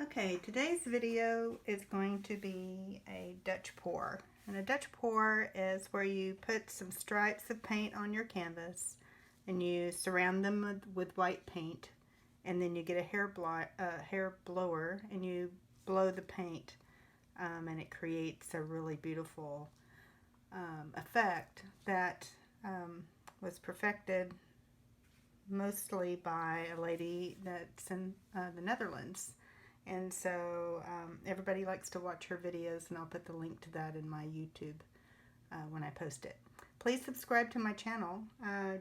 Okay, today's video is going to be a Dutch pour. And a Dutch pour is where you put some stripes of paint on your canvas and you surround them with white paint, and then you get a hair blower and you blow the paint, and it creates a really beautiful effect that was perfected mostly by a lady that's in the Netherlands. And so everybody likes to watch her videos, and I'll put the link to that in my YouTube when I post it. Please subscribe to my channel.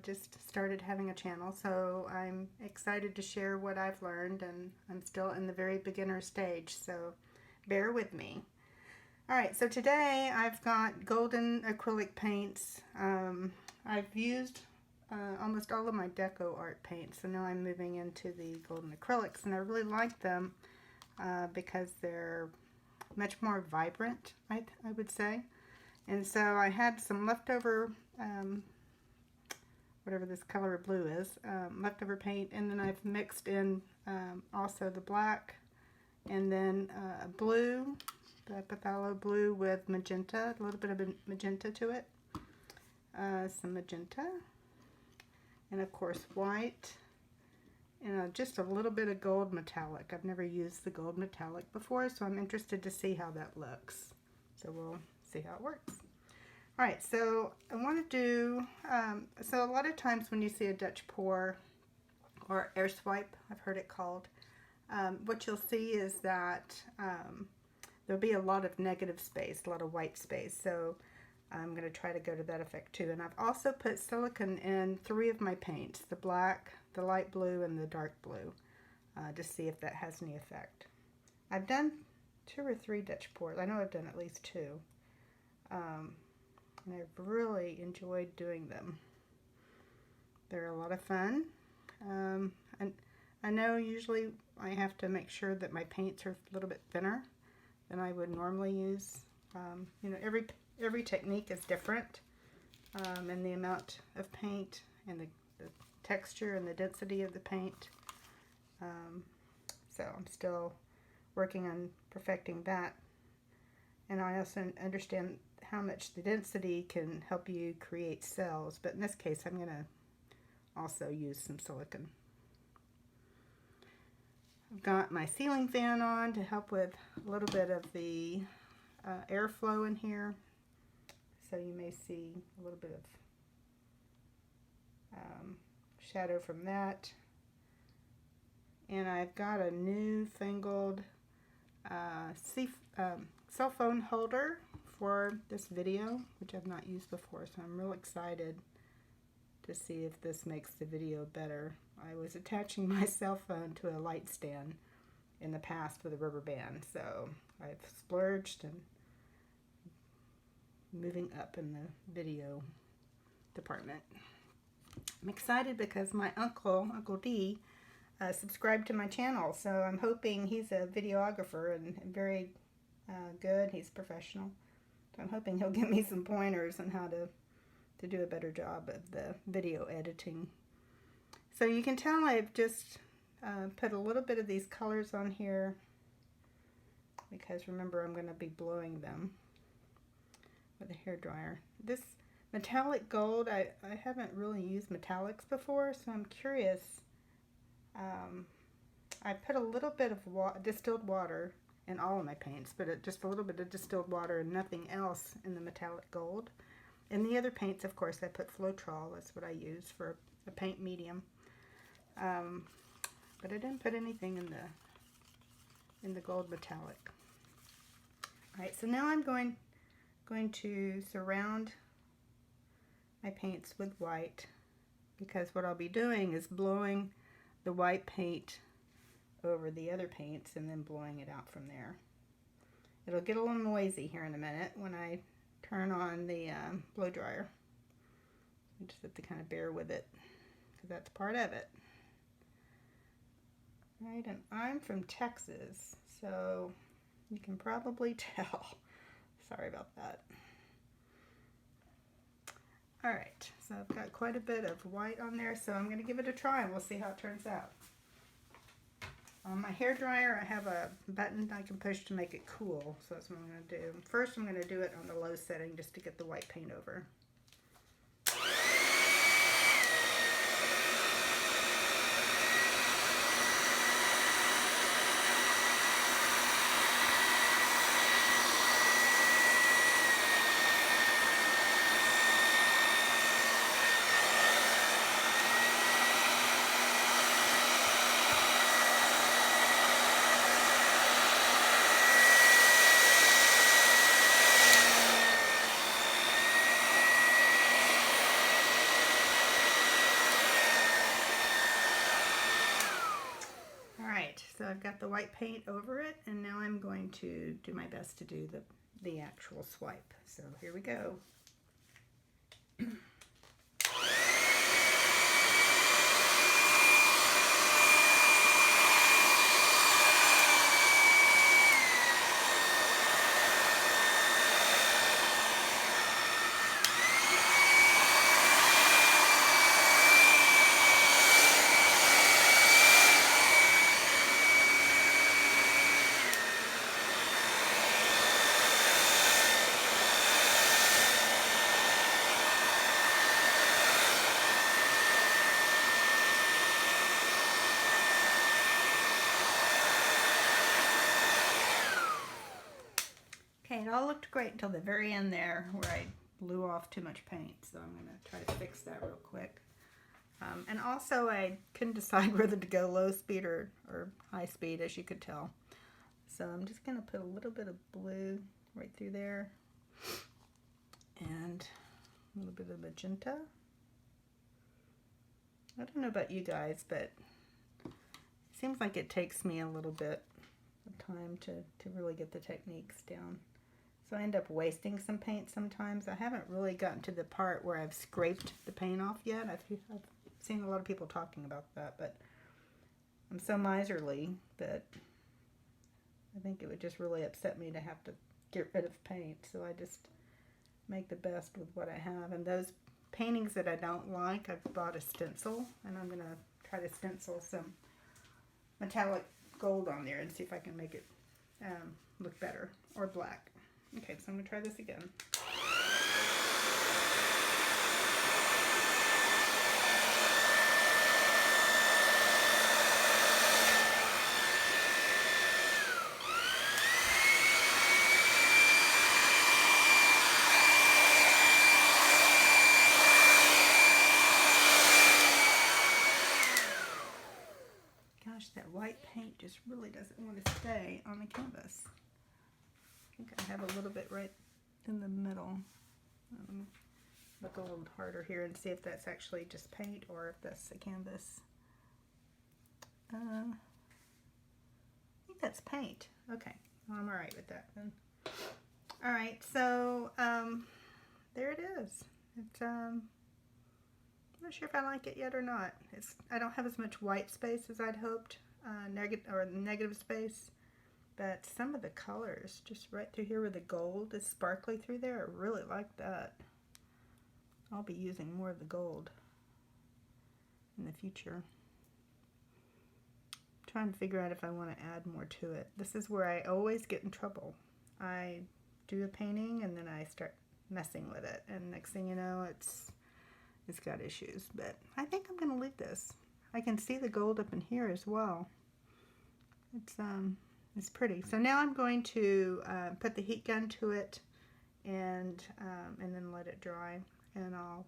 Just started having a channel, so I'm excited to share what I've learned, and I'm still in the very beginner stage, so bear with me. Alright, so today I've got golden acrylic paints. I've used almost all of my Deco Art paints, so now I'm moving into the golden acrylics, and I really like them because they're much more vibrant, I would say. And so I had some leftover, whatever this color of blue is, leftover paint, and then I've mixed in also the black, and then blue, the Phthalo Blue with magenta, a little bit of magenta to it, some magenta, and of course white, and just a little bit of gold metallic. I've never used the gold metallic before, so I'm interested to see how that looks. So we'll see how it works. Alright, so I want to do, so a lot of times when you see a Dutch pour, or air swipe, I've heard it called, what you'll see is that there'll be a lot of negative space, a lot of white space. So I'm going to try to go to that effect too. And I've also put silicone in 3 of my paints, the black, the light blue, and the dark blue, to see if that has any effect. I've done 2 or 3 Dutch pours. I know I've done at least 2. And I've really enjoyed doing them. They're a lot of fun. And I know usually I have to make sure that my paints are a little bit thinner than I would normally use. You know, every technique is different, and the amount of paint and the texture and the density of the paint. So I'm still working on perfecting that. And I also understand how much the density can help you create cells, but in this case I'm going to also use some silicone. I've got my ceiling fan on to help with a little bit of the airflow in here. So you may see a little bit of shadow from that. And I've got a newfangled cell phone holder for this video, which I've not used before, so I'm real excited to see if this makes the video better. I was attaching my cell phone to a light stand in the past with a rubber band, so I've splurged and moving up in the video department. I'm excited because my Uncle D, subscribed to my channel, so I'm hoping, he's a videographer and very good, he's professional, so I'm hoping he'll give me some pointers on how to do a better job of the video editing. So you can tell I've just put a little bit of these colors on here because remember I'm going to be blowing them with a hairdryer. This metallic gold, I haven't really used metallics before, so I'm curious. I put a little bit of distilled water in all of my paints, but just a little bit of distilled water and nothing else in the metallic gold. In the other paints, of course, I put Floetrol. That's what I use for a paint medium. But I didn't put anything in the gold metallic. Alright, so now I'm going to surround my paints with white, because what I'll be doing is blowing the white paint over the other paints and then blowing it out from there. It'll get a little noisy here in a minute when I turn on the blow dryer. You just have to kind of bear with it because that's part of it. Right, and I'm from Texas, so you can probably tell. Sorry about that. Alright, so I've got quite a bit of white on there, so I'm going to give it a try and we'll see how it turns out. On my hair dryer, I have a button I can push to make it cool, so that's what I'm going to do. First, I'm going to do it on the low setting just to get the white paint over. So I've got the white paint over it, and now I'm going to do my best to do the actual swipe. So here we go. Okay, it all looked great until the very end there where I blew off too much paint. So I'm going to try to fix that real quick. And also I couldn't decide whether to go low speed or high speed, as you could tell. So I'm just going to put a little bit of blue right through there. And a little bit of magenta. I don't know about you guys, but it seems like it takes me a little bit of time to really get the techniques down. So I end up wasting some paint sometimes. I haven't really gotten to the part where I've scraped the paint off yet. I've seen a lot of people talking about that, but I'm so miserly that I think it would just really upset me to have to get rid of paint. So I just make the best with what I have. And those paintings that I don't like, I've bought a stencil, and I'm going to try to stencil some metallic gold on there and see if I can make it look better, or black. Okay, so I'm going to try this again. Gosh, that white paint just really doesn't want to stay on the canvas. I think I have a little bit right in the middle. Let me look a little harder here and see if that's actually just paint or if that's the canvas. I think that's paint. Okay, well, I'm alright with that then. Alright, so there it is. It's I'm not sure if I like it yet or not. I don't have as much white space as I'd hoped, negative space. But some of the colors, just right through here where the gold is sparkly through there, I really like that. I'll be using more of the gold in the future. I'm trying to figure out if I want to add more to it. This is where I always get in trouble. I do a painting and then I start messing with it, and next thing you know, it's got issues. But I think I'm going to leave this. I can see the gold up in here as well. It's pretty. So now I'm going to put the heat gun to it and then let it dry. And I'll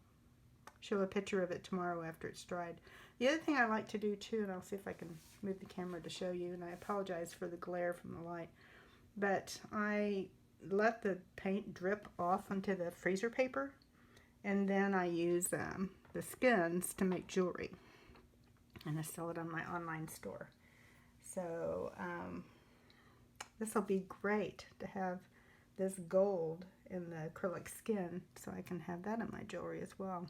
show a picture of it tomorrow after it's dried. The other thing I like to do too, and I'll see if I can move the camera to show you, and I apologize for the glare from the light, but I let the paint drip off onto the freezer paper, and then I use the skins to make jewelry. And I sell it on my online store. So this will be great to have this gold in the acrylic skin, so I can have that in my jewelry as well.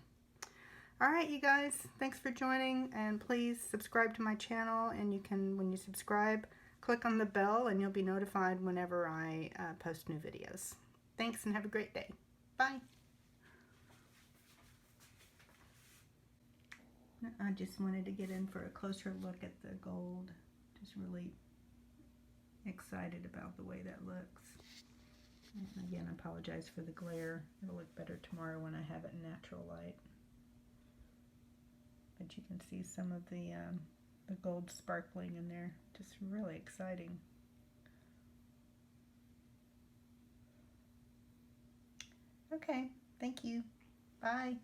Alright, you guys, thanks for joining, and please subscribe to my channel, and you can, when you subscribe, click on the bell and you'll be notified whenever I post new videos. Thanks, and have a great day. Bye. I just wanted to get in for a closer look at the gold. Just really excited about the way that looks. And again, I apologize for the glare. It'll look better tomorrow when I have it in natural light. But you can see some of the gold sparkling in there. Just really exciting. Okay, thank you. Bye.